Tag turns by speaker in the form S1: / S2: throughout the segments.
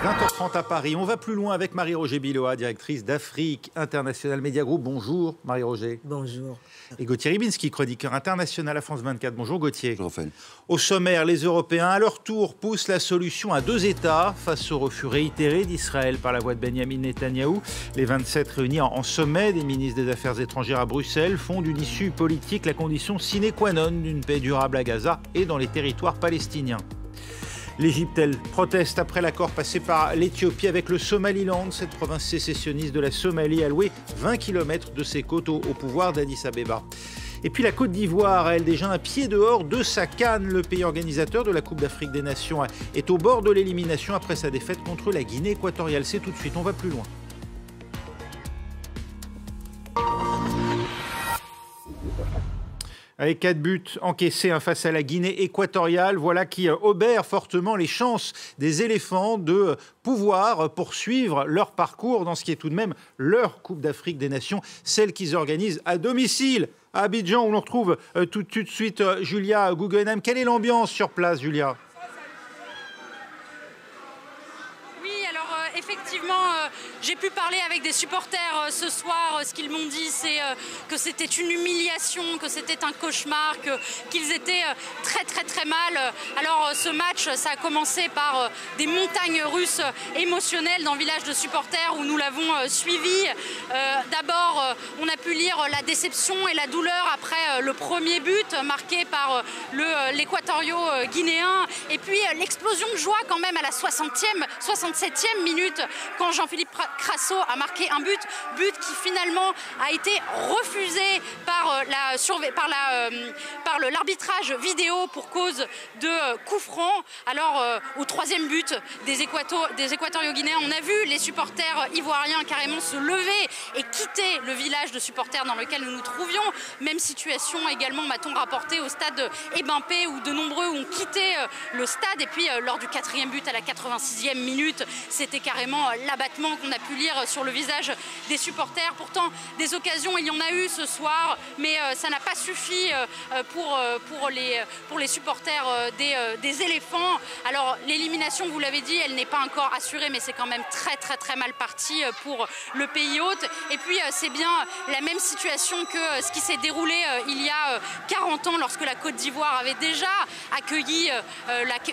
S1: 20h30 à Paris. On va plus loin avec Marie-Roger Biloa, directrice d'Afrique International Media Group. Bonjour Marie-Roger.
S2: Bonjour.
S1: Et Gauthier Ribinski, chroniqueur international à France 24. Bonjour Gauthier.
S3: Bonjour Raphaël.
S1: Au sommaire, les Européens, à leur tour, poussent la solution à deux États face au refus réitéré d'Israël par la voix de Benyamin Netanyahou. Les 27 réunis en sommet des ministres des Affaires étrangères à Bruxelles font d'une issue politique la condition sine qua non d'une paix durable à Gaza et dans les territoires palestiniens. L'Égypte, elle, proteste après l'accord passé par l'Éthiopie avec le Somaliland. Cette province sécessionniste de la Somalie a loué 20 km de ses côtes au pouvoir d'Addis Abeba. Et puis la Côte d'Ivoire, elle, déjà un pied dehors de sa CAN. Le pays organisateur de la Coupe d'Afrique des Nations est au bord de l'élimination après sa défaite contre la Guinée équatoriale. C'est tout de suite, on va plus loin. Avec 4 buts encaissés face à la Guinée équatoriale, voilà qui obère fortement les chances des éléphants de pouvoir poursuivre leur parcours dans ce qui est tout de même leur Coupe d'Afrique des Nations, celle qu'ils organisent à domicile à Abidjan, où l'on retrouve tout de suite Julia Guggenheim. Quelle est l'ambiance sur place, Julia ?
S4: Effectivement, j'ai pu parler avec des supporters ce soir. Ce qu'ils m'ont dit, c'est que c'était une humiliation, que c'était un cauchemar, qu'ils étaient très mal. Alors ce match, ça a commencé par des montagnes russes émotionnelles dans le village de supporters où nous l'avons suivi. D'abord, on a pu lire la déception et la douleur après le premier but marqué par l'équatorio-guinéen. Et puis l'explosion de joie quand même à la 67e minute quand Jean-Philippe Crasso a marqué un but qui finalement a été refusé par l'arbitrage vidéo pour cause de coup franc. Alors au troisième but des équatorio-guinéens, on a vu les supporters ivoiriens carrément se lever et quitter le village de supporters dans lequel nous nous trouvions. Même situation également, m'a-t-on rapporté, au stade Ebimpé, où de nombreux ont quitté le stade. Et puis lors du quatrième but à la 86e minute, c'était carrément l'abattement qu'on a pu lire sur le visage des supporters. Pourtant, des occasions, il y en a eu ce soir, mais ça n'a pas suffi pour les supporters des éléphants. Alors, l'élimination, vous l'avez dit, elle n'est pas encore assurée, mais c'est quand même très mal parti pour le pays hôte. Et puis, c'est bien la même situation que ce qui s'est déroulé il y a 40 ans, lorsque la Côte d'Ivoire avait déjà accueilli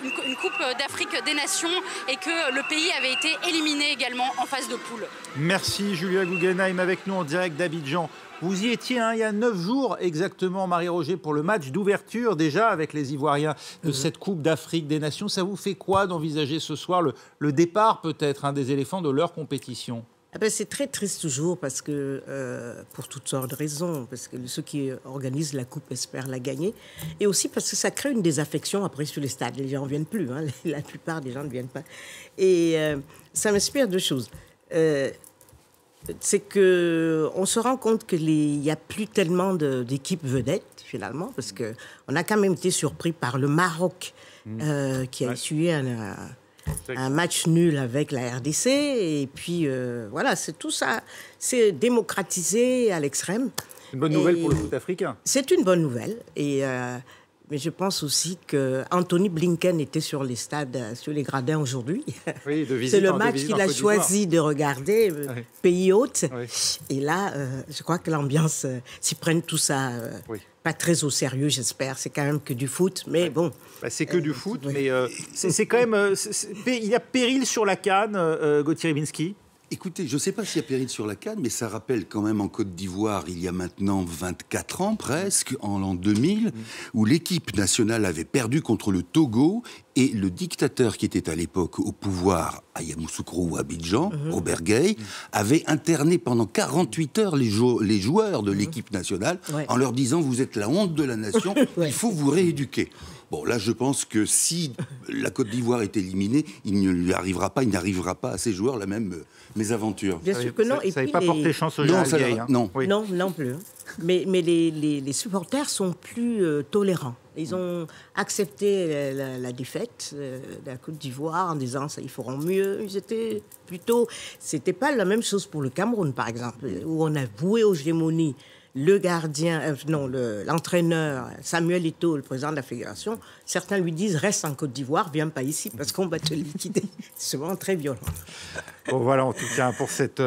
S4: une Coupe d'Afrique des Nations et que le pays avait été éliminé également en phase de poule.
S1: Merci Julia Guggenheim avec nous en direct d'Abidjan. Vous y étiez il y a 9 jours exactement, Marie-Roger, pour le match d'ouverture déjà avec les Ivoiriens de cette Coupe d'Afrique des Nations. Ça vous fait quoi d'envisager ce soir le départ peut-être des éléphants de leur compétition ?
S2: C'est très triste toujours parce que, pour toutes sortes de raisons, parce que ceux qui organisent la Coupe espèrent la gagner, et aussi parce que ça crée une désaffection après sur les stades. Les gens ne viennent plus, la plupart des gens ne viennent pas. Et ça m'inspire deux choses. C'est qu'on se rend compte qu'il n'y a plus tellement d'équipes vedettes, finalement, parce qu'on a quand même été surpris par le Maroc, qui a essuyé un match nul avec la RDC, et puis voilà, c'est tout ça, c'est démocratisé à l'extrême.
S1: Une bonne nouvelle pour le foot africain.
S2: C'est une bonne nouvelle, mais je pense aussi qu'Anthony Blinken était sur les stades, sur les gradins aujourd'hui.
S1: Oui,
S2: c'est le match qu'il a choisi de regarder, pays hôte.
S1: Oui.
S2: Et là, je crois que l'ambiance, s'ils prennent tout ça pas très au sérieux, j'espère. C'est quand même que du foot, mais bon.
S1: C'est que du foot, mais c'est quand même... il y a péril sur la CAN, Gauthier Ribinski.
S3: Écoutez, je ne sais pas s'il y a péril sur la CAN, mais ça rappelle quand même en Côte d'Ivoire, il y a maintenant 24 ans presque, en l'an 2000, où l'équipe nationale avait perdu contre le Togo, et le dictateur qui était à l'époque au pouvoir à Yamoussoukro ou Abidjan, Robert Gueye, avait interné pendant 48 heures les joueurs de l'équipe nationale en leur disant « Vous êtes la honte de la nation, il faut vous rééduquer ». Bon, là, je pense que si la Côte d'Ivoire est éliminée, il n'arrivera pas à ces joueurs la même mésaventure.
S2: Bien sûr que non.
S1: Ça n'avait pas porté chance au Gérald Gueye.
S3: Non.
S1: Oui.
S2: Non plus. Mais les supporters sont plus tolérants. Ils ont accepté la défaite de la Côte d'Ivoire en disant ça, ils feront mieux. Ils étaient plutôt... C'était pas la même chose pour le Cameroun, par exemple, où on a voué aux gémonies le gardien, l'entraîneur Samuel Eto'o, le président de la fédération, certains lui disent reste en Côte d'Ivoire, viens pas ici parce qu'on va te liquider. C'est vraiment très violent.
S1: Bon, voilà, en tout cas, pour cette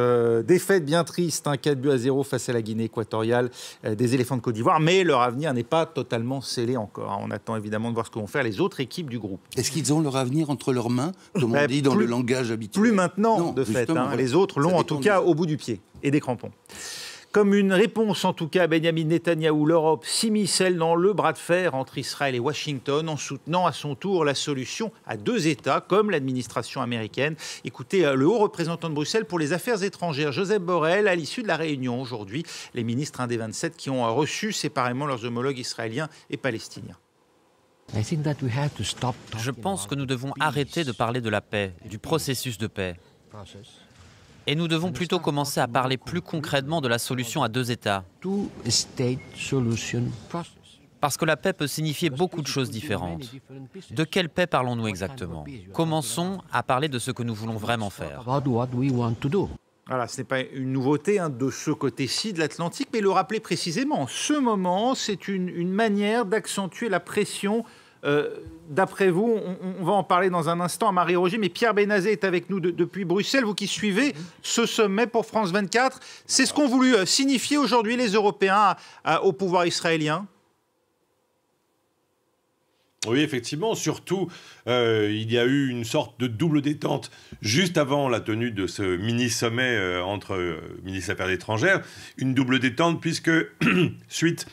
S1: défaite bien triste, 4-0 face à la Guinée équatoriale des éléphants de Côte d'Ivoire. Mais leur avenir n'est pas totalement scellé encore. On attend évidemment de voir ce que vont faire les autres équipes du groupe.
S3: Est-ce qu'ils ont leur avenir entre leurs mains, comme on dit dans le langage habituel?
S1: Plus maintenant,
S3: non,
S1: de fait.
S3: voilà.
S1: Les autres l'ont en tout cas au bout du pied et des crampons. Comme une réponse, en tout cas, à Benyamin Netanyahou, l'Europe s'immisce dans le bras de fer entre Israël et Washington en soutenant à son tour la solution à 2 États, comme l'administration américaine. Écoutez, le haut représentant de Bruxelles pour les affaires étrangères, Joseph Borrell, à l'issue de la réunion aujourd'hui, les ministres des 27 qui ont reçu séparément leurs homologues israéliens et palestiniens.
S5: Je pense que nous devons arrêter de parler de la paix, du processus de paix. Et nous devons plutôt commencer à parler plus concrètement de la solution à 2 États. Parce que la paix peut signifier beaucoup de choses différentes. De quelle paix parlons-nous exactement? Commençons à parler de ce que nous voulons vraiment faire.
S1: Voilà, ce n'est pas une nouveauté de ce côté-ci de l'Atlantique, mais le rappeler précisément. En ce moment, c'est une manière d'accentuer la pression. D'après vous, on va en parler dans un instant à Marie-Roger, mais Pierre Benazet est avec nous depuis Bruxelles. Vous qui suivez ce sommet pour France 24, c'est ce qu'ont voulu signifier aujourd'hui les Européens au pouvoir israélien?
S6: Oui, effectivement. Surtout, il y a eu une sorte de double détente juste avant la tenue de ce mini-sommet entre ministres des Affaires étrangères. Une double détente puisque, suite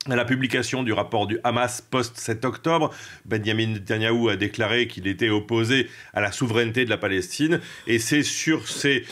S6: à la publication du rapport du Hamas post-7 octobre, Benyamin Netanyahou a déclaré qu'il était opposé à la souveraineté de la Palestine. Et c'est sur ces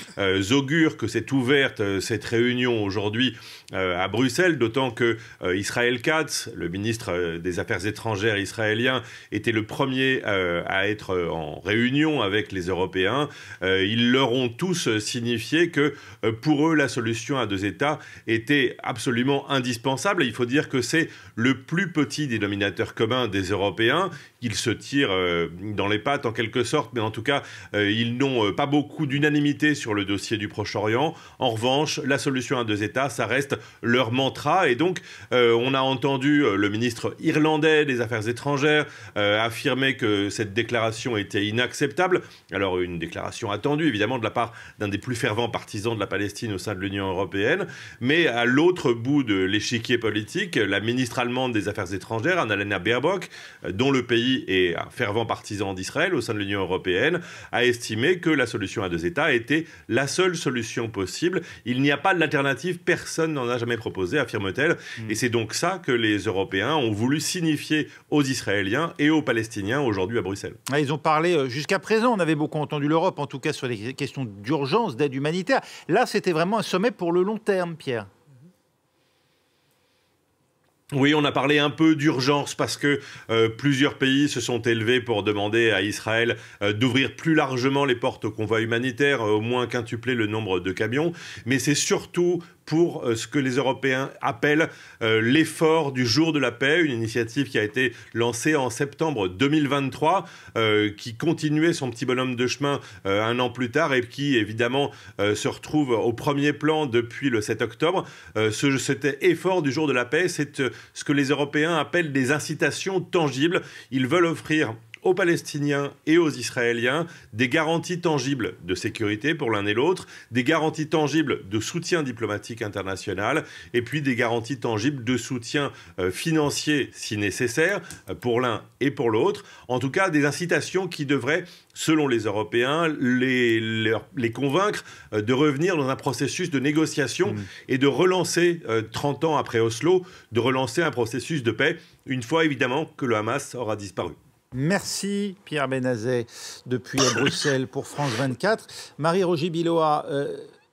S6: augures que s'est ouverte cette réunion aujourd'hui à Bruxelles, d'autant que Israël Katz, le ministre des Affaires étrangères israélien, était le premier à être en réunion avec les Européens. Ils leur ont tous signifié que pour eux, la solution à 2 États était absolument indispensable. Et il faut dire que c'est le plus petit dénominateur commun des Européens. Ils se tirent dans les pattes en quelque sorte, mais en tout cas, ils n'ont pas beaucoup d'unanimité sur le dossier du Proche-Orient. En revanche, la solution à 2 États, ça reste leur mantra. Et donc, on a entendu le ministre irlandais des Affaires étrangères affirmer que cette déclaration était inacceptable. Alors, une déclaration attendue, évidemment, de la part d'un des plus fervents partisans de la Palestine au sein de l'Union européenne. Mais à l'autre bout de l'échiquier politique, la ministre allemande des Affaires étrangères, Annalena Baerbock, dont le pays est un fervent partisan d'Israël au sein de l'Union européenne, a estimé que la solution à 2 États était la seule solution possible. Il n'y a pas d'alternative, personne n'en a jamais proposé, affirme-t-elle. Et c'est donc ça que les Européens ont voulu signifier aux Israéliens et aux Palestiniens aujourd'hui à Bruxelles.
S1: Ils ont parlé, jusqu'à présent, on avait beaucoup entendu l'Europe, en tout cas sur les questions d'urgence, d'aide humanitaire. Là, c'était vraiment un sommet pour le long terme, Pierre.
S6: Oui, on a parlé un peu d'urgence parce que plusieurs pays se sont élevés pour demander à Israël d'ouvrir plus largement les portes au convoi humanitaire, au moins quintupler le nombre de camions. Mais c'est surtout pour ce que les Européens appellent l'effort du jour de la paix, une initiative qui a été lancée en septembre 2023, qui continuait son petit bonhomme de chemin un an plus tard et qui, évidemment, se retrouve au premier plan depuis le 7 octobre. Cet effort du jour de la paix, c'est ce que les Européens appellent des incitations tangibles. Ils veulent offrir aux Palestiniens et aux Israéliens des garanties tangibles de sécurité pour l'un et l'autre, des garanties tangibles de soutien diplomatique international et puis des garanties tangibles de soutien financier si nécessaire pour l'un et pour l'autre. En tout cas, des incitations qui devraient, selon les Européens, les convaincre de revenir dans un processus de négociation et de relancer, 30 ans après Oslo, de relancer un processus de paix, une fois évidemment que le Hamas aura disparu.
S1: Merci Pierre Benazet depuis Bruxelles pour France 24. Marie-Roger Biloa,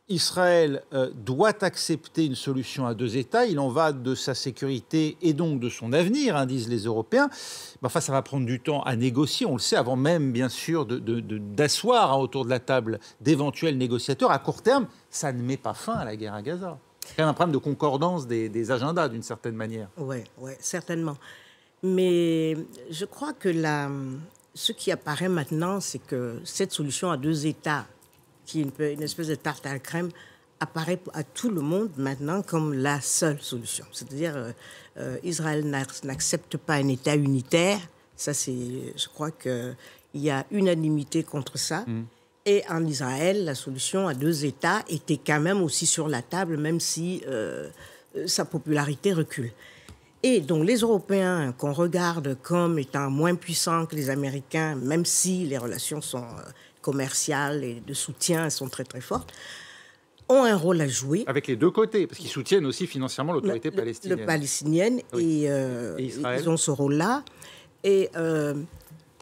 S1: Israël doit accepter une solution à 2 États. Il en va de sa sécurité et donc de son avenir, disent les Européens. Enfin, ça va prendre du temps à négocier, on le sait, avant même, bien sûr, d'asseoir autour de la table d'éventuels négociateurs. À court terme, ça ne met pas fin à la guerre à Gaza. C'est quand même un problème de concordance des agendas, d'une certaine manière.
S2: Oui, certainement. Mais je crois que ce qui apparaît maintenant, c'est que cette solution à 2 États, qui est une espèce de tarte à la crème, apparaît à tout le monde maintenant comme la seule solution. C'est-à-dire, Israël n'accepte pas un État unitaire. Ça, je crois qu'il y a unanimité contre ça. Et en Israël, la solution à 2 États était quand même aussi sur la table, même si sa popularité recule. Et donc les Européens, qu'on regarde comme étant moins puissants que les Américains, même si les relations sont commerciales et de soutien sont très très fortes, ont un rôle à jouer.
S1: Avec les deux côtés, parce qu'ils soutiennent aussi financièrement l'autorité palestinienne.
S2: Le palestinienne, oui. et Israël. Ils ont ce rôle-là. Et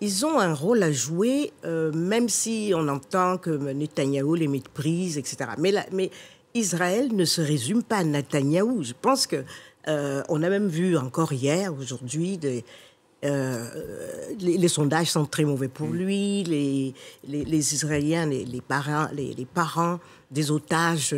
S2: ils ont un rôle à jouer, même si on entend que Netanyahou les méprise, etc. Mais Israël ne se résume pas à Netanyahou. Je pense que on a même vu encore hier, aujourd'hui, les sondages sont très mauvais pour lui. Les Israéliens, les parents des otages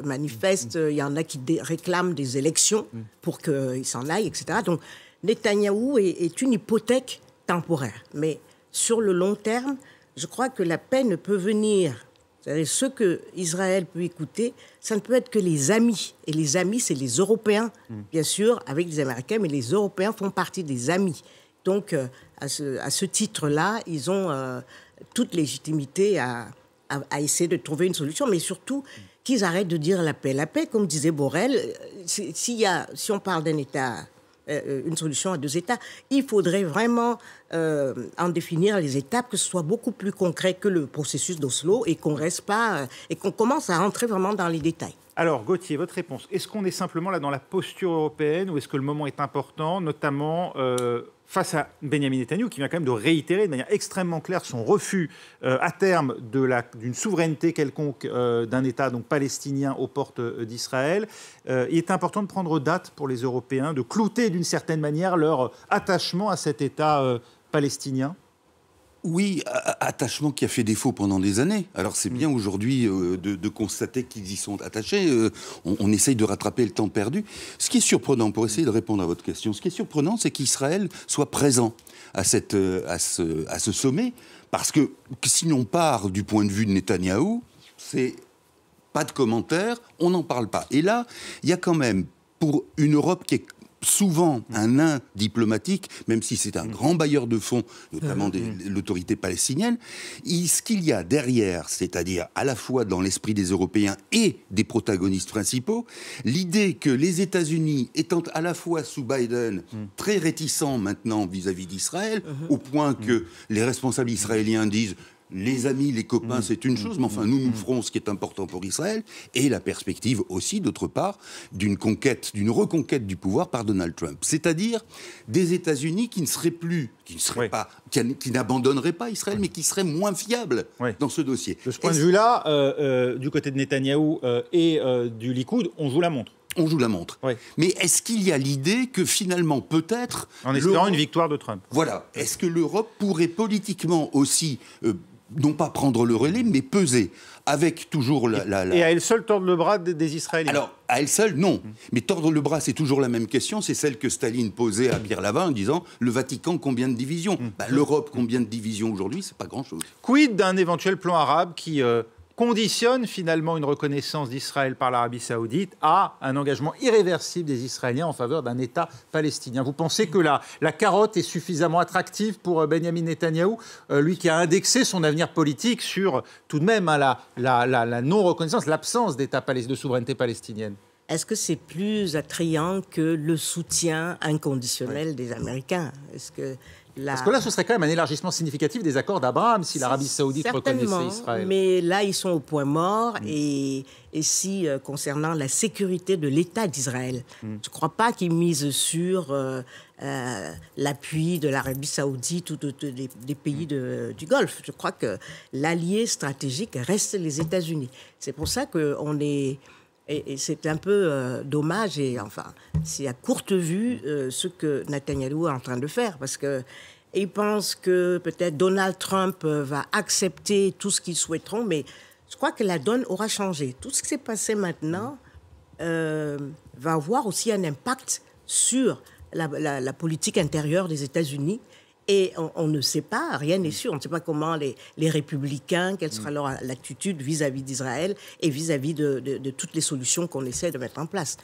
S2: manifestent. Il y en a qui réclament des élections pour qu'ils s'en aillent, etc. Donc, Netanyahou est une hypothèque temporaire. Mais sur le long terme, je crois que la paix ne peut venir. C'est-à-dire, ce que Israël peut écouter, ça ne peut être que les amis. Et les amis, c'est les Européens, bien sûr, avec les Américains, mais les Européens font partie des amis. Donc, à ce titre-là, ils ont toute légitimité à essayer de trouver une solution, mais surtout qu'ils arrêtent de dire la paix. La paix, comme disait Borrell, si on parle d'un État, une solution à 2 États, il faudrait vraiment en définir les étapes, que ce soit beaucoup plus concret que le processus d'Oslo et qu'on reste pas et qu'on commence à rentrer vraiment dans les détails.
S1: Alors, Gauthier, votre réponse. Est-ce qu'on est simplement là dans la posture européenne ou est-ce que le moment est important, notamment face à Benyamin Netanyahou, qui vient quand même de réitérer de manière extrêmement claire son refus à terme d'une souveraineté quelconque d'un État donc palestinien aux portes d'Israël. Il est important de prendre date pour les Européens, de clouter d'une certaine manière leur attachement à cet État palestinien.
S3: Oui, attachement qui a fait défaut pendant des années. Alors c'est bien aujourd'hui de constater qu'ils y sont attachés. On essaye de rattraper le temps perdu. Ce qui est surprenant, pour essayer de répondre à votre question, ce qui est surprenant, c'est qu'Israël soit présent à ce sommet, parce que si l'on part du point de vue de Netanyahou, c'est pas de commentaires, on n'en parle pas. Et là, il y a quand même, pour une Europe qui est souvent un nain diplomatique, même si c'est un grand bailleur de fonds, notamment de l'autorité palestinienne, ce qu'il y a derrière, c'est-à-dire à la fois dans l'esprit des Européens et des protagonistes principaux, l'idée que les États-Unis, étant à la fois sous Biden très réticents maintenant vis-à-vis d'Israël, au point que les responsables israéliens disent les amis, les copains, c'est une chose, mais enfin, nous ferons ce qui est important pour Israël, et la perspective aussi, d'autre part, d'une reconquête du pouvoir par Donald Trump. C'est-à-dire des États-Unis qui ne seraient plus, qui n'abandonneraient pas Israël, mais qui seraient moins fiables dans ce dossier.
S1: De ce point de vue-là, du côté de Netanyahou et du Likoud, on joue la montre.
S3: On joue la montre. Oui. Mais est-ce qu'il y a l'idée que finalement, peut-être...
S1: En espérant une victoire de Trump.
S3: Voilà. Est-ce que l'Europe pourrait politiquement aussi... non pas prendre le relais, mais peser, avec toujours
S1: Et à elle seule tordre le bras des Israéliens.
S3: Alors, à elle seule, non. Mais tordre le bras, c'est toujours la même question. C'est celle que Staline posait à Pierre Lavin en disant « Le Vatican, combien de divisions ?» L'Europe, combien de divisions aujourd'hui? C'est pas grand-chose.
S1: Quid d'un éventuel plan arabe qui conditionne finalement une reconnaissance d'Israël par l'Arabie saoudite à un engagement irréversible des Israéliens en faveur d'un État palestinien? Vous pensez que la carotte est suffisamment attractive pour Benyamin Netanyahou, lui qui a indexé son avenir politique sur tout de même la non-reconnaissance, l'absence d'État de souveraineté palestinienne?
S2: Est-ce que c'est plus attrayant que le soutien inconditionnel des Américains?
S1: Parce que là, ce serait quand même un élargissement significatif des accords d'Abraham si l'Arabie saoudite reconnaissait Israël.
S2: Mais là, ils sont au point mort. Et si, concernant la sécurité de l'État d'Israël, je ne crois pas qu'ils misent sur l'appui de l'Arabie saoudite ou des pays du Golfe. Je crois que l'allié stratégique reste les États-Unis. C'est pour ça qu'on est... Et c'est un peu dommage, et enfin, c'est à courte vue ce que Netanyahou est en train de faire, parce qu'il pense que peut-être Donald Trump va accepter tout ce qu'ils souhaiteront, mais je crois que la donne aura changé. Tout ce qui s'est passé maintenant va avoir aussi un impact sur la politique intérieure des États-Unis, Et on ne sait pas, rien n'est sûr. On ne sait pas comment les républicains, quelle sera leur attitude vis-à-vis d'Israël et vis-à-vis de toutes les solutions qu'on essaie de mettre en place.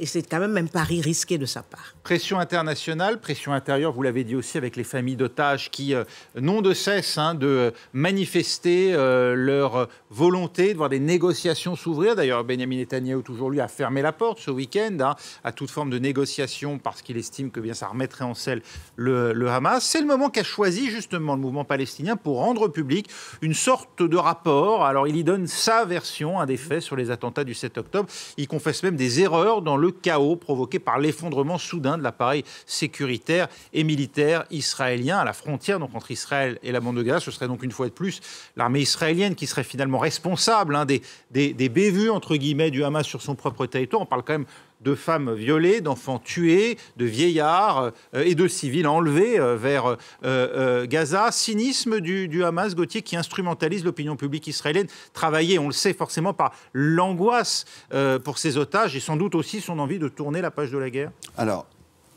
S2: Et c'est quand même un pari risqué de sa part.
S1: Pression internationale, pression intérieure, vous l'avez dit aussi, avec les familles d'otages qui n'ont de cesse de manifester leur volonté de voir des négociations s'ouvrir. D'ailleurs, Benyamin Netanyahou, toujours lui, a fermé la porte ce week-end à toute forme de négociation parce qu'il estime que bien, ça remettrait en selle le Hamas. C'est le moment qu'a choisi justement le mouvement palestinien pour rendre public une sorte de rapport. Alors, il y donne sa version des faits sur les attentats du 7 octobre. Il confesse même des erreurs dans le chaos provoqué par l'effondrement soudain de l'appareil sécuritaire et militaire israélien à la frontière donc entre Israël et la bande de Gaza. Ce serait donc une fois de plus l'armée israélienne qui serait finalement responsable des bévues entre guillemets du Hamas sur son propre territoire. On parle quand même de femmes violées, d'enfants tués, de vieillards et de civils enlevés vers Gaza. Cynisme du Hamas, Gauthier, qui instrumentalise l'opinion publique israélienne, travaillée, on le sait forcément, par l'angoisse pour ses otages et sans doute aussi son envie de tourner la page de la guerre.
S3: Alors,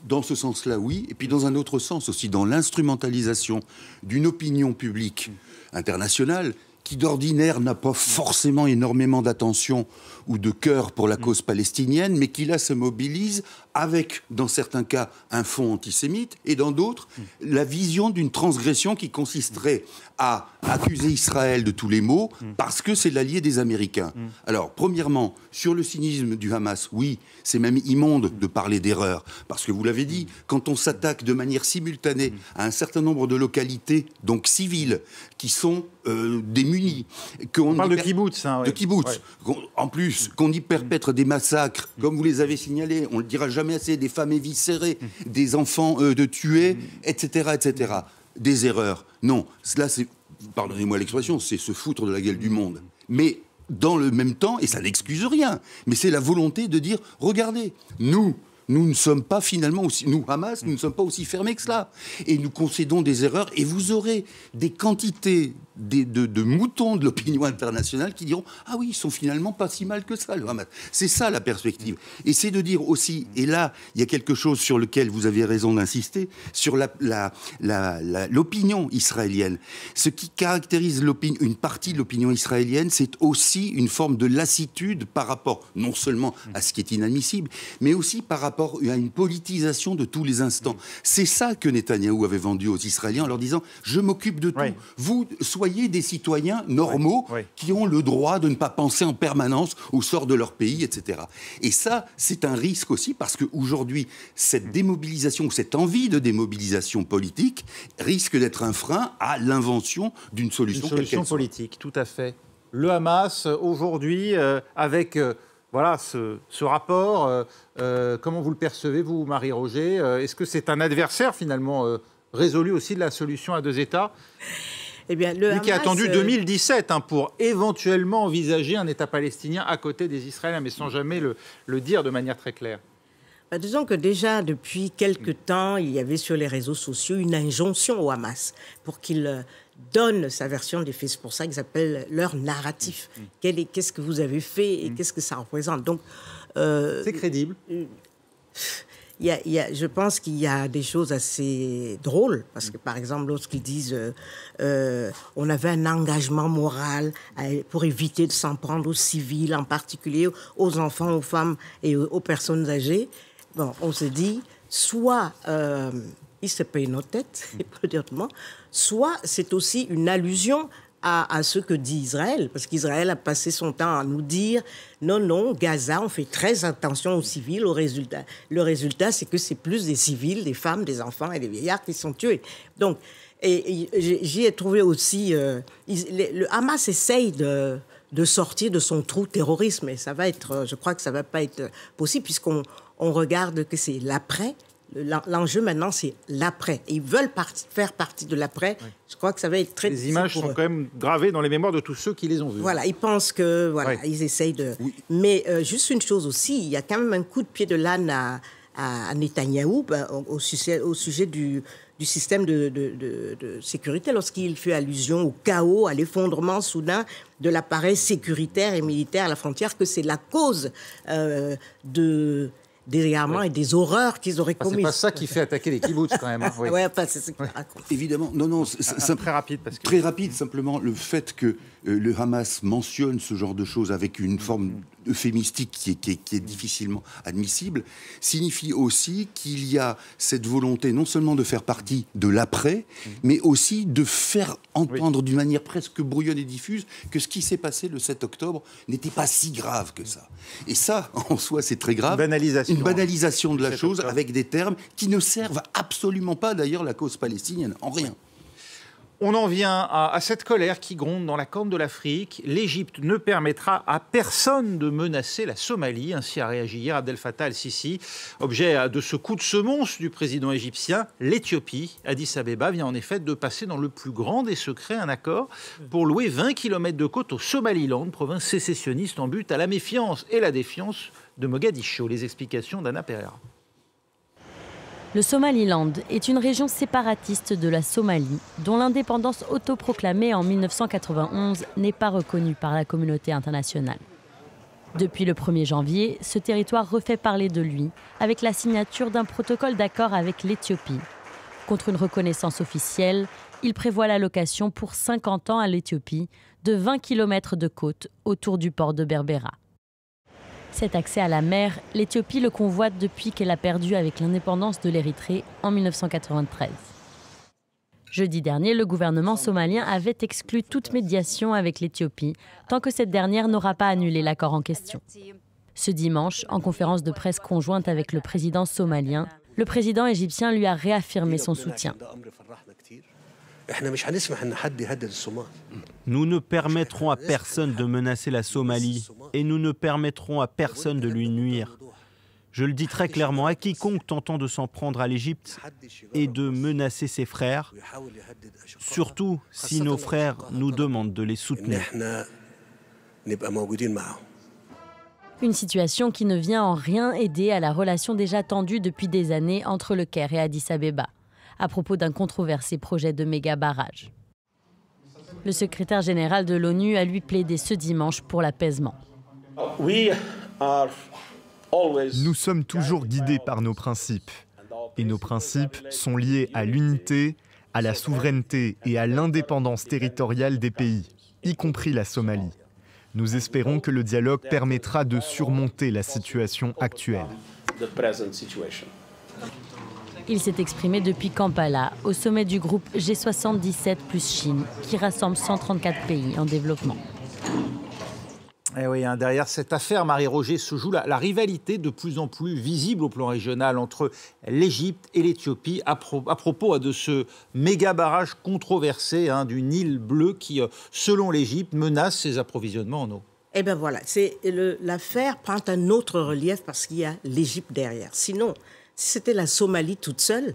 S3: dans ce sens-là, oui, et puis dans un autre sens aussi, dans l'instrumentalisation d'une opinion publique internationale qui d'ordinaire n'a pas forcément énormément d'attention ou de cœur pour la cause palestinienne, mais qui là se mobilise avec, dans certains cas, un fond antisémite, et dans d'autres, la vision d'une transgression qui consisterait à accuser Israël de tous les maux parce que c'est l'allié des Américains. Alors, premièrement, sur le cynisme du Hamas, oui, c'est même immonde de parler d'erreur, parce que vous l'avez dit, quand on s'attaque de manière simultanée à un certain nombre de localités, donc civiles, qui sont démunies,
S1: on parle de kibbutz,
S3: de kibbutz, en plus, qu'on y perpètre des massacres, comme vous les avez signalés, on ne le dira jamais assez, des femmes éviscérées, des enfants de tués, etc., etc. Des erreurs. Non, cela c'est, pardonnez-moi l'expression, c'est se foutre de la gueule du monde. Mais dans le même temps, et ça n'excuse rien, mais c'est la volonté de dire, regardez, nous ne sommes pas finalement aussi, nous, Hamas, nous ne sommes pas aussi fermés que cela. Et nous concédons des erreurs, et vous aurez des quantités de moutons de l'opinion internationale qui diront « Ah oui, ils sont finalement pas si mal que ça, le Hamas ». C'est ça la perspective. Et c'est de dire aussi, et là, il y a quelque chose sur lequel vous avez raison d'insister, sur l'opinion israélienne. Ce qui caractérise une partie de l'opinion israélienne, c'est aussi une forme de lassitude par rapport, non seulement à ce qui est inadmissible, mais aussi par rapport à une politisation de tous les instants. C'est ça que Netanyahou avait vendu aux Israéliens en leur disant « Je m'occupe de tout. Vous, soyez des citoyens normaux qui ont le droit de ne pas penser en permanence au sort de leur pays, etc. » Et ça, c'est un risque aussi parce qu'aujourd'hui, cette démobilisation ou cette envie de démobilisation politique risque d'être un frein à l'invention d'une solution.
S1: Une solution politique, tout à fait. Le Hamas, aujourd'hui, avec ce rapport, comment vous le percevez, vous, Marie-Roger ? Est-ce que c'est un adversaire, finalement, résolu aussi de la solution à deux États ?
S2: Eh bien, le Hamas,
S1: qui a attendu 2017 pour éventuellement envisager un État palestinien à côté des Israéliens, mais sans jamais le dire de manière très claire.
S2: Disons que déjà, depuis quelque temps, il y avait sur les réseaux sociaux une injonction au Hamas pour qu'il donne sa version des faits. C'est pour ça qu'ils appellent leur narratif. Qu'est-ce que vous avez fait et qu'est-ce que ça représente. Donc,
S1: c'est crédible.
S2: Je pense qu'il y a des choses assez drôles, parce que, par exemple, lorsqu'ils disent on avait un engagement moral pour éviter de s'en prendre aux civils, en particulier aux enfants, aux femmes et aux personnes âgées, bon, on se dit, soit ils se payent nos têtes, peut-être, soit c'est aussi une allusion à ce que dit Israël, parce qu'Israël a passé son temps à nous dire non, Gaza, on fait très attention aux civils, au résultat. Le résultat, c'est que c'est plus des civils, des femmes, des enfants et des vieillards qui sont tués. Donc, et j'y ai trouvé aussi... le Hamas essaye de sortir de son trou terrorisme, et ça va être, je crois que ça ne va pas être possible, puisqu'on regarde que c'est l'après. L'enjeu maintenant, c'est l'après. Ils veulent faire partie de l'après. Oui. Je crois que ça va être très difficile.
S1: Les images sont quand même gravées dans les mémoires de tous ceux qui les ont vues.
S2: Voilà, ils pensent que, ils essayent de... Oui. Mais juste une chose aussi, il y a quand même un coup de pied de l'âne à Netanyahou au sujet du système de sécurité, lorsqu'il fait allusion au chaos, à l'effondrement soudain de l'appareil sécuritaire et militaire à la frontière, que c'est la cause désarmements et des horreurs qu'ils auraient commises.
S1: C'est pas ça qui fait attaquer les kibboutz quand même. Hein. Oui.
S2: Ouais, enfin, c'est ce qu'il raconte.
S3: Évidemment, non,
S1: très rapide. Parce que...
S3: Très rapide, simplement, le fait que le Hamas mentionne ce genre de choses avec une forme euphémistique qui est difficilement admissible, signifie aussi qu'il y a cette volonté non seulement de faire partie de l'après, mais aussi de faire entendre d'une manière presque brouillonne et diffuse que ce qui s'est passé le 7 octobre n'était pas si grave que ça. Et ça, en soi, c'est très grave. Une banalisation de la chose avec des termes qui ne servent absolument pas, d'ailleurs, la cause palestinienne, en rien.
S1: On en vient à cette colère qui gronde dans la corne de l'Afrique. L'Égypte ne permettra à personne de menacer la Somalie. Ainsi a réagi hier Abdel Fattah al-Sisi. Objet de ce coup de semonce du président égyptien, l'Éthiopie. Addis Abeba vient en effet de passer dans le plus grand des secrets un accord pour louer 20 km de côte au Somaliland, province sécessionniste en but à la méfiance et la défiance de Mogadiscio. Les explications d'Anna Pereira.
S7: Le Somaliland est une région séparatiste de la Somalie, dont l'indépendance autoproclamée en 1991 n'est pas reconnue par la communauté internationale. Depuis le 1er janvier, ce territoire refait parler de lui avec la signature d'un protocole d'accord avec l'Éthiopie. Contre une reconnaissance officielle, il prévoit l'allocation pour 50 ans à l'Éthiopie de 20 km de côte autour du port de Berbera. Cet accès à la mer, l'Éthiopie le convoite depuis qu'elle a perdu avec l'indépendance de l'Érythrée en 1993. Jeudi dernier, le gouvernement somalien avait exclu toute médiation avec l'Éthiopie tant que cette dernière n'aura pas annulé l'accord en question. Ce dimanche, en conférence de presse conjointe avec le président somalien, le président égyptien lui a réaffirmé son soutien.
S8: Nous ne permettrons à personne de menacer la Somalie et nous ne permettrons à personne de lui nuire. Je le dis très clairement à quiconque tentant de s'en prendre à l'Égypte et de menacer ses frères, surtout si nos frères nous demandent de les soutenir.
S7: Une situation qui ne vient en rien aider à la relation déjà tendue depuis des années entre le Caire et Addis Abeba, à propos d'un controversé projet de méga-barrage. Le secrétaire général de l'ONU a lui plaidé ce dimanche pour l'apaisement.
S9: Nous sommes toujours guidés par nos principes. Et nos principes sont liés à l'unité, à la souveraineté et à l'indépendance territoriale des pays, y compris la Somalie. Nous espérons que le dialogue permettra de surmonter la situation actuelle.
S7: Il s'est exprimé depuis Kampala, au sommet du groupe G77 plus Chine, qui rassemble 134 pays en développement.
S1: Eh oui, derrière cette affaire, Marie-Roger, se joue la rivalité de plus en plus visible au plan régional entre l'Égypte et l'Éthiopie à propos de ce méga barrage controversé du Nil bleu qui, selon l'Égypte, menace ses approvisionnements en eau.
S2: Eh bien voilà, l'affaire prend un autre relief parce qu'il y a l'Égypte derrière. Sinon, si c'était la Somalie toute seule,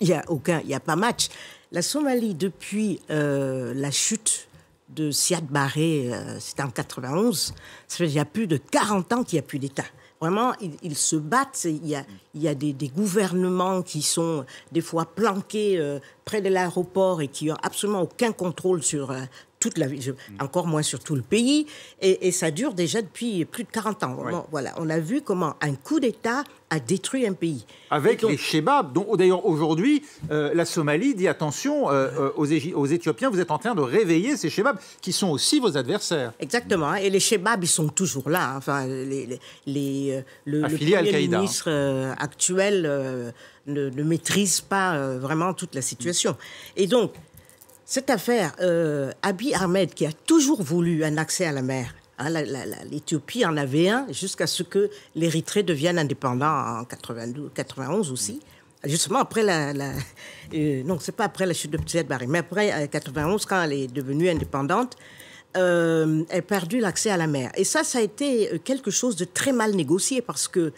S2: il n'y a pas match. La Somalie, depuis la chute de Siad Barré, c'était en 91, ça fait il y a plus de 40 ans qu'il n'y a plus d'État. Vraiment, ils se battent. Il y a des gouvernements qui sont des fois planqués près de l'aéroport et qui n'ont absolument aucun contrôle sur toute la ville, encore moins sur tout le pays. Et ça dure déjà depuis plus de 40 ans. Vraiment, voilà. On a vu comment un coup d'État a détruit un pays.
S1: Avec les Chebabs, dont d'ailleurs aujourd'hui, la Somalie dit attention aux Éthiopiens, vous êtes en train de réveiller ces Chebabs qui sont aussi vos adversaires.
S2: Exactement. Et les Chebabs, ils sont toujours là. Enfin, le Premier ministre actuel ne maîtrise pas vraiment toute la situation. Et donc, cette affaire, Abiy Ahmed, qui a toujours voulu un accès à la mer, l'Éthiopie en avait un jusqu'à ce que l'Érythrée devienne indépendant en 91 aussi. Justement après non, c'est pas après la chute de Siad Barré, mais après 91, quand elle est devenue indépendante, elle a perdu l'accès à la mer. Et ça a été quelque chose de très mal négocié parce que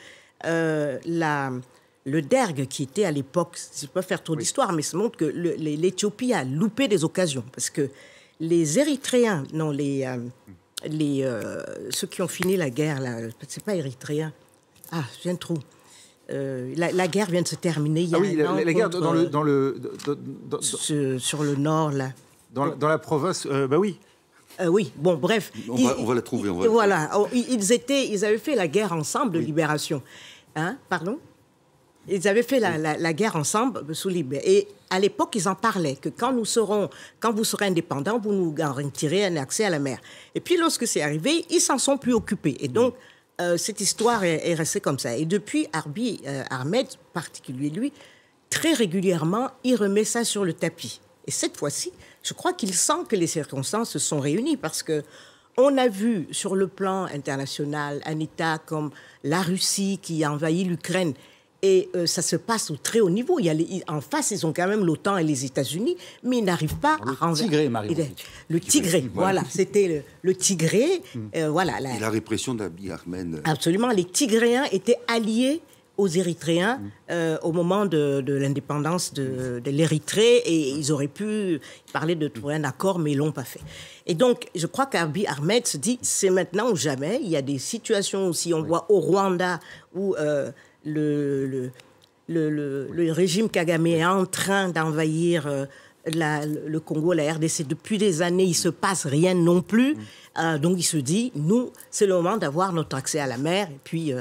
S2: le Derg qui était à l'époque, je ne vais pas faire trop d'histoire, mais ça montre que l'Éthiopie a loupé des occasions parce que les Érythréens, non, ceux qui ont fini la guerre, là, c'est pas érythréen. Ah, je viens de trop. La guerre vient de se terminer. Il y a
S1: la guerre
S2: sur le nord, là.
S1: Dans la province, oui.
S2: Oui, bon, bref.
S3: On va la trouver.
S2: Voilà, ils avaient fait la guerre ensemble de libération. Hein, pardon? Ils avaient fait la guerre ensemble sous Libye. Et à l'époque, ils en parlaient, que quand vous serez indépendants, vous nous garantirez un accès à la mer. Et puis, lorsque c'est arrivé, ils s'en sont plus occupés. Et donc, cette histoire est restée comme ça. Et depuis, Abiy Ahmed, particulier lui, très régulièrement, il remet ça sur le tapis. Et cette fois-ci, je crois qu'il sent que les circonstances se sont réunies parce que on a vu sur le plan international un État comme la Russie qui a envahi l'Ukraine. Et ça se passe au très haut niveau. En face, ils ont quand même l'OTAN et les États-Unis, mais ils n'arrivent pas à renverser.
S1: Tigré, Marie.
S2: Le Tigré, voilà. C'était le Tigré. Voilà,
S3: et la répression d'Abiy Ahmed.
S2: Absolument. Les Tigréens étaient alliés aux Érythréens au moment de l'indépendance de l'Érythrée et ils auraient pu parler de trouver un accord, mais ils ne l'ont pas fait. Et donc, je crois qu'Abiy Ahmed se dit, c'est maintenant ou jamais. Il y a des situations aussi, on voit au Rwanda où le régime Kagame est en train d'envahir le Congo, la RDC. Depuis des années, il ne se passe rien non plus. Donc, il se dit, nous, c'est le moment d'avoir notre accès à la mer, et puis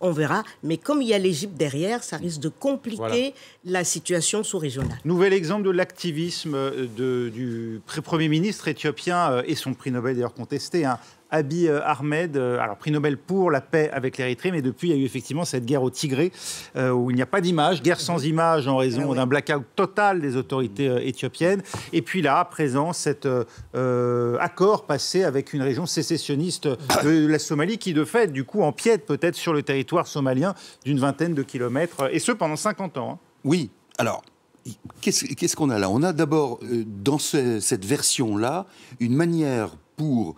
S2: on verra. Mais comme il y a l'Égypte derrière, ça risque de compliquer la situation sous-régionale.
S1: Nouvel exemple de l'activisme du Premier ministre éthiopien et son prix Nobel d'ailleurs contesté, hein. Abiy Ahmed, alors prix Nobel pour la paix avec l'Érythrée, mais depuis, il y a eu effectivement cette guerre au Tigré, où il n'y a pas d'image, guerre sans image en raison d'un blackout total des autorités éthiopiennes. Et puis là, à présent, cet accord passé avec une région sécessionniste de la Somalie, qui de fait, du coup, empiète peut-être sur le territoire somalien d'une vingtaine de kilomètres, et ce pendant 50 ans. Hein.
S3: Oui, alors... Qu'est-ce qu'on a là? On a d'abord, dans cette version-là, une manière pour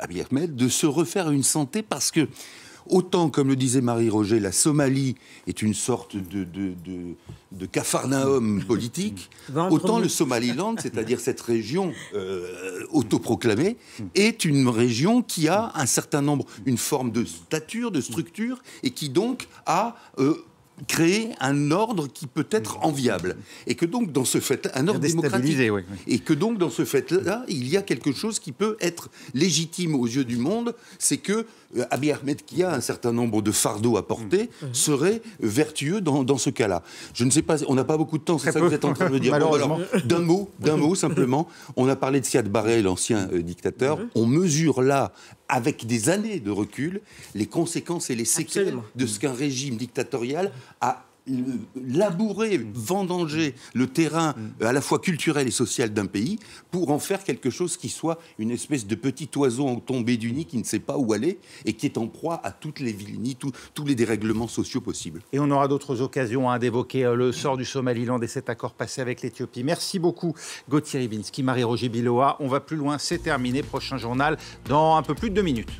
S3: Abiy Ahmed de se refaire une santé parce que, autant, comme le disait Marie-Roger, la Somalie est une sorte de Capharnaüm politique, autant le Somaliland, c'est-à-dire cette région autoproclamée, est une région qui a un certain nombre, une forme de stature, de structure, et qui donc a... créer un ordre qui peut être enviable. Et que donc, dans ce fait, un ordre démocratique. Oui. Et que donc, dans ce fait-là, il y a quelque chose qui peut être légitime aux yeux du monde, c'est que Abiy Ahmed, qui a un certain nombre de fardeaux à porter, serait vertueux dans ce cas-là. Je ne sais pas, on n'a pas beaucoup de temps, c'est ça que vous êtes en train de me dire. Bon, alors, d'un mot simplement, on a parlé de Siad Barre, l'ancien dictateur, on mesure là, avec des années de recul, les conséquences et les séquelles de ce qu'un régime dictatorial a labourer, vendanger le terrain à la fois culturel et social d'un pays pour en faire quelque chose qui soit une espèce de petit oiseau en tombée du nid qui ne sait pas où aller et qui est en proie à toutes les vilenies, tous les dérèglements sociaux possibles.
S1: Et on aura d'autres occasions d'évoquer le sort du Somaliland et cet accord passé avec l'Éthiopie. Merci beaucoup Gauthier Rybinski, Marie-Roger Biloa. On va plus loin, c'est terminé. Prochain journal dans un peu plus de 2 minutes.